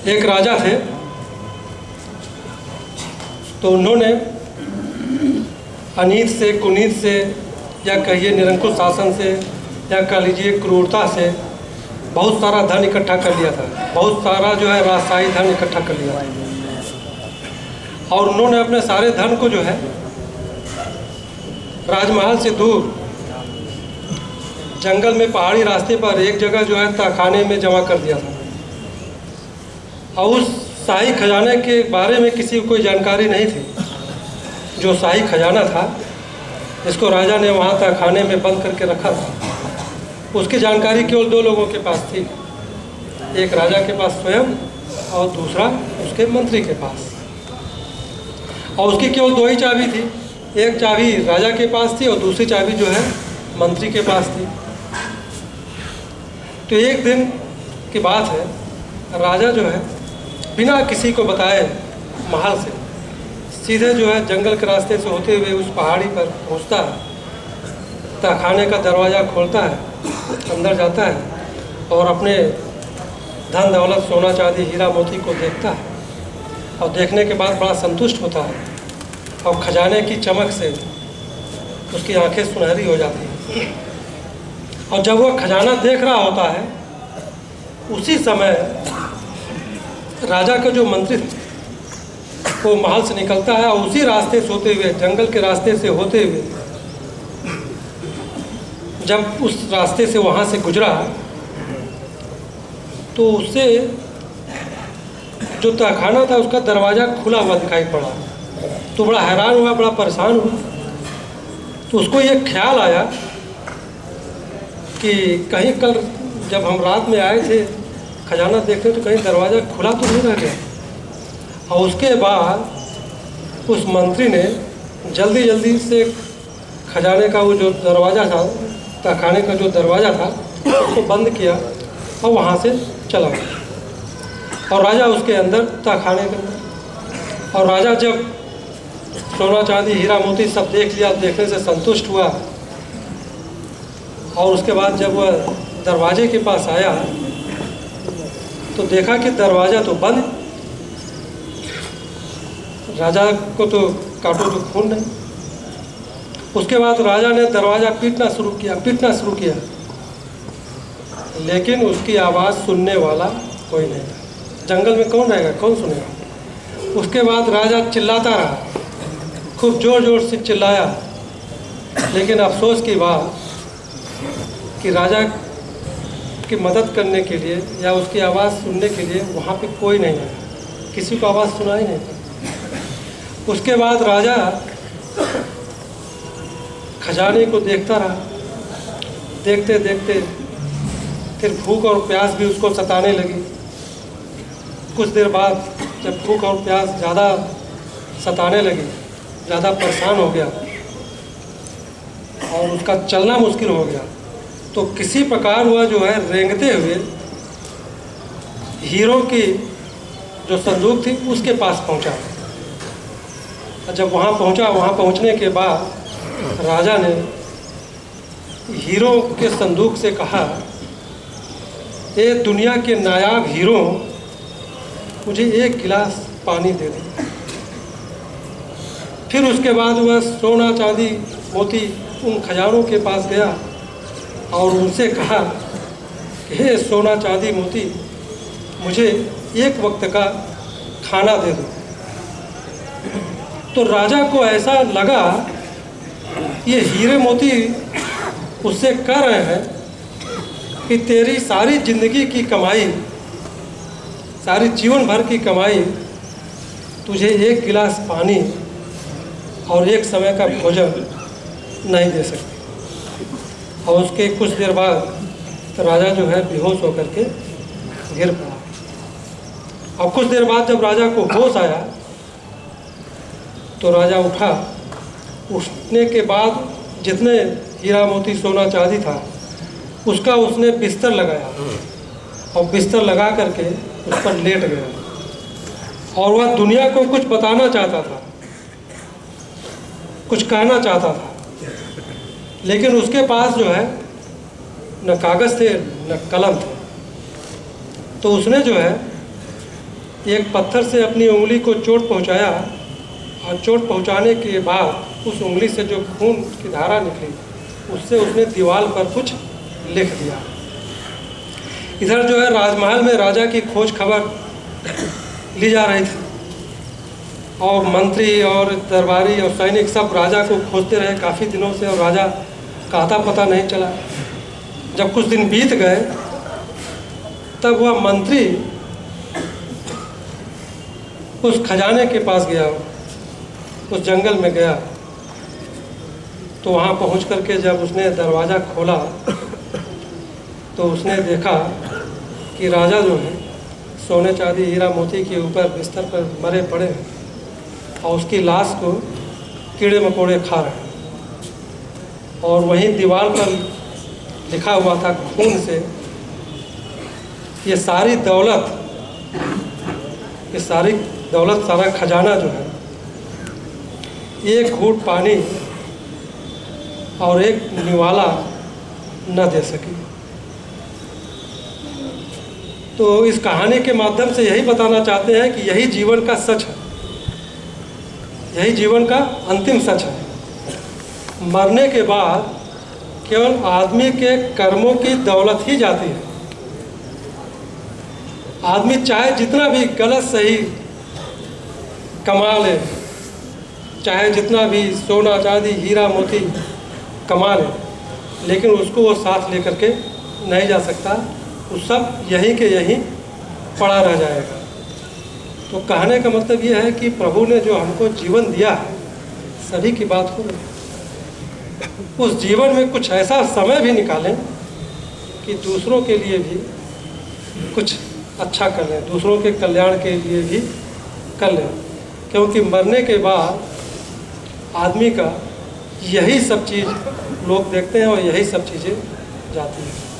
एक राजा थे, तो उन्होंने अनीत से, कुनीत से, या कहिए निरंकुश शासन से, या कह लीजिए क्रूरता से बहुत सारा धन इकट्ठा कर लिया था। बहुत सारा जो है राजशाही धन इकट्ठा कर लिया, और उन्होंने अपने सारे धन को जो है राजमहल से दूर जंगल में पहाड़ी रास्ते पर एक जगह जो है तहखाने में जमा कर दिया था। और उस शाही खजाने के बारे में किसी को कोई जानकारी नहीं थी। जो शाही खजाना था, इसको राजा ने वहाँ तहखाने में बंद करके रखा था, उसकी जानकारी केवल दो लोगों के पास थी। एक राजा के पास स्वयं, और दूसरा उसके मंत्री के पास। और उसकी केवल दो ही चाबी थी। एक चाबी राजा के पास थी और दूसरी चाबी जो है मंत्री के पास थी। तो एक दिन की बात है, राजा जो है बिना किसी को बताए महल से सीधे जो है जंगल के रास्ते से होते हुए उस पहाड़ी पर पहुंचता है, तहखाने का दरवाज़ा खोलता है, अंदर जाता है और अपने धन दौलत, सोना चांदी, हीरा मोती को देखता है। और देखने के बाद बड़ा संतुष्ट होता है, और खजाने की चमक से उसकी आंखें सुनहरी हो जाती हैं। और जब वह खजाना देख रहा होता है, उसी समय राजा का जो मंत्री वो महल से निकलता है, और उसी रास्ते से होते हुए, जंगल के रास्ते से होते हुए, जब उस रास्ते से वहाँ से गुजरा, तो उससे जो तहखाना था उसका दरवाज़ा खुला हुआ दिखाई पड़ा। तो बड़ा हैरान हुआ, बड़ा परेशान हुआ। तो उसको ये ख्याल आया कि कहीं कल जब हम रात में आए थे खजाना देखने, तो कहीं दरवाज़ा खुला तो नहीं रह गया। और उसके बाद उस मंत्री ने जल्दी जल्दी से खजाने का वो जो दरवाज़ा था, तहखाने का जो दरवाज़ा था, उसको बंद किया और वहाँ से चला गया। और राजा उसके अंदर, तहखाने के अंदर। और राजा जब सोना चांदी, हीरा मोती सब देख लिया, देखने से संतुष्ट हुआ। और उसके बाद जब वह दरवाजे के पास आया, तो देखा कि दरवाज़ा तो बंद। राजा को तो काटो तो खून नहीं। उसके बाद राजा ने दरवाज़ा पीटना शुरू किया, लेकिन उसकी आवाज़ सुनने वाला कोई नहीं था। जंगल में कौन रहेगा, कौन सुनेगा। उसके बाद राजा चिल्लाता रहा, खूब ज़ोर ज़ोर से चिल्लाया, लेकिन अफसोस की बात कि राजा की मदद करने के लिए या उसकी आवाज़ सुनने के लिए वहाँ पे कोई नहीं आया, किसी को आवाज़ सुनाई नहीं था। उसके बाद राजा खजाने को देखता रहा, देखते देखते फिर भूख और प्यास भी उसको सताने लगी। कुछ देर बाद जब भूख और प्यास ज़्यादा सताने लगी, ज़्यादा परेशान हो गया और उसका चलना मुश्किल हो गया, तो किसी प्रकार वह जो है रेंगते हुए हीरो की जो संदूक थी उसके पास पहुंचा। जब वहाँ पहुंचा, वहाँ पहुंचने के बाद राजा ने हीरो के संदूक से कहा, ये दुनिया के नायाब हीरो, मुझे एक गिलास पानी दे दे। फिर उसके बाद वह सोना चांदी मोती उन खजानों के पास गया और उनसे कहा कि हे सोना चांदी मोती, मुझे एक वक्त का खाना दे दो। तो राजा को ऐसा लगा ये हीरे मोती उससे कह रहे हैं कि तेरी सारी ज़िंदगी की कमाई, सारी जीवन भर की कमाई तुझे एक गिलास पानी और एक समय का भोजन नहीं दे सकती। और उसके कुछ देर बाद राजा जो है बेहोश होकर के गिर पड़ा। और कुछ देर बाद जब राजा को होश आया तो राजा उठा। उठने के बाद जितने हीरा मोती सोना चांदी था उसका उसने बिस्तर लगाया और बिस्तर लगा करके उस पर लेट गया। और वह दुनिया को कुछ बताना चाहता था, कुछ कहना चाहता था, लेकिन उसके पास जो है न कागज़ थे न कलम थे। तो उसने जो है एक पत्थर से अपनी उंगली को चोट पहुंचाया और चोट पहुंचाने के बाद उस उंगली से जो खून की धारा निकली उससे उसने दीवार पर कुछ लिख दिया। इधर जो है राजमहल में राजा की खोज खबर ली जा रही थी और मंत्री और दरबारी और सैनिक सब राजा को खोजते रहे काफ़ी दिनों से और राजा का आता पता नहीं चला। जब कुछ दिन बीत गए तब वह मंत्री उस खजाने के पास गया, उस जंगल में गया, तो वहाँ पहुँच करके जब उसने दरवाज़ा खोला तो उसने देखा कि राजा जो है सोने चांदी हीरा मोती के ऊपर बिस्तर पर मरे पड़े हैं और उसकी लाश को कीड़े मकोड़े खा रहे हैं। और वहीं दीवार पर लिखा हुआ था खून से, ये सारी दौलत सारा खजाना जो है एक घूंट पानी और एक निवाला न दे सकी। तो इस कहानी के माध्यम से यही बताना चाहते हैं कि यही जीवन का सच है, यही जीवन का अंतिम सच है। मरने के बाद केवल आदमी के कर्मों की दौलत ही जाती है। आदमी चाहे जितना भी गलत सही कमा ले, चाहे जितना भी सोना चांदी हीरा मोती कमा ले, लेकिन उसको वो साथ लेकर के नहीं जा सकता, वो सब यहीं के यहीं पड़ा रह जाएगा। तो कहने का मतलब ये है कि प्रभु ने जो हमको जीवन दिया है, सभी की बात हो, उस जीवन में कुछ ऐसा समय भी निकालें कि दूसरों के लिए भी कुछ अच्छा कर लें, दूसरों के कल्याण के लिए भी कर लें, क्योंकि मरने के बाद आदमी का यही सब चीज़ लोग देखते हैं और यही सब चीज़ें जाती हैं।